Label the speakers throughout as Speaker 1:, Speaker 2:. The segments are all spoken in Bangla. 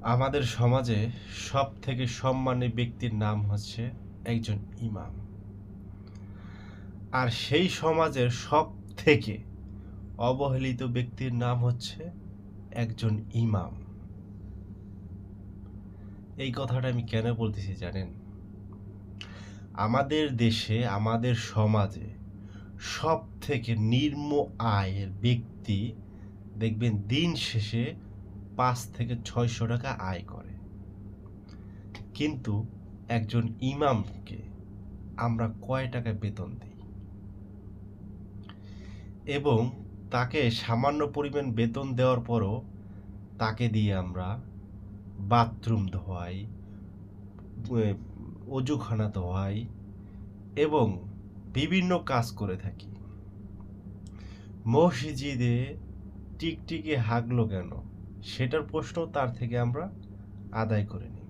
Speaker 1: আমাদের সমাজে সবথেকে সম্মানী ব্যক্তির নাম হচ্ছে একজন ইমাম। আর সেই সমাজের সবথেকে অবহেলিত ব্যক্তির নাম হচ্ছে একজন ইমাম। এই কথাটা আমি কেন বলতেছি জানেন? আমাদের দেশে, আমাদের সমাজে সবথেকে নিম্ন আয়ের ব্যক্তি দেখবেন দিন শেষে ৫ থেকে ৬০০ টাকা আয় করে। কিন্তু একজন ইমামকে আমরা কয় টাকা বেতন দিই? এবং তাকে সামান্য পরিমাণ বেতন দেওয়ার পরও তাকে দিয়ে আমরা বাথরুম ধোয়াই, অজুখানা ধোয়াই এবং বিভিন্ন কাজ করে থাকি। মসজিদে টিকটিকি হাগলো কেন, সেটার প্রশ্ন তার থেকে আমরা আদায় করে নিই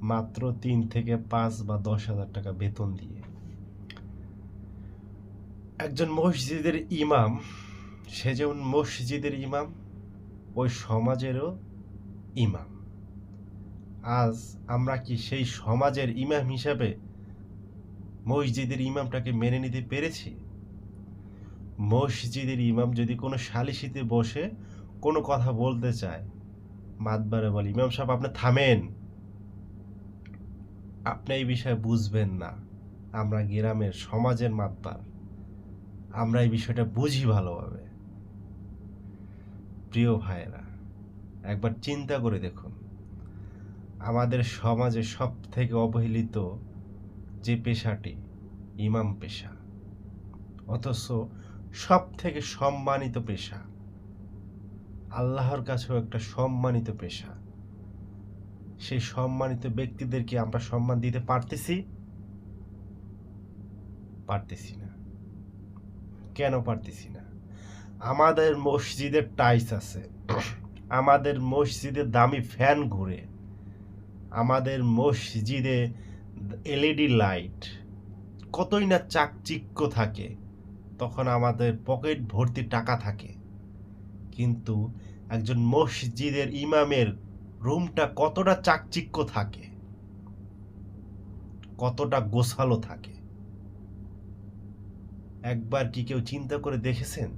Speaker 1: মাত্র ৩ থেকে ৫ বা ১০,০০০ টাকা বেতন দিয়ে। একজন মসজিদের ইমাম, সে যেমন মসজিদের ইমাম, ওই সমাজেরও ইমাম। আজ আমরা কি সেই সমাজের ইমাম হিসাবে মসজিদের ইমামটাকে মেনে নিতে পেরেছি? মসজিদের ইমাম যদি কোনো সালিসিতে বসে কোনো কথা বলতে চায়, মাতবারে বলে, ইমাম সাহেব আপনি থামেন, আপনি এই বিষয়ে বুঝবেন না, আমরা গ্রামের সমাজের মাতবার, আমরা এই বিষয়টা বুঝি ভালোভাবে। প্রিয় ভাইয়েরা, একবার চিন্তা করে দেখুন, আমাদের সমাজে সব থেকে অবহেলিত যে পেশাটি ইমাম পেশা, অথচ সব থেকে সম্মানিত পেশা, আল্লাহর কাছেও একটা সম্মানিত পেশা। সেই সম্মানিত ব্যক্তিদেরকে আমরা সম্মান দিতে পারতেছি? পারতেছি না। কেন পারতেছি না? আমাদের মসজিদে টাইলস আছে, আমাদের মসজিদে দামি ফ্যান ঘুরে, আমাদের মসজিদে এলইডি লাইট, কতই না চাকচিক্য থাকে, তখন আমাদের পকেট ভর্তি টাকা থাকে, কিন্তু একজন মসজিদের ইমামের রুমটা কতটা চাকচিক্য থাকে, কতটা গোছালো থাকে, একবার কি কেউ চিন্তা করে দেখেছেন?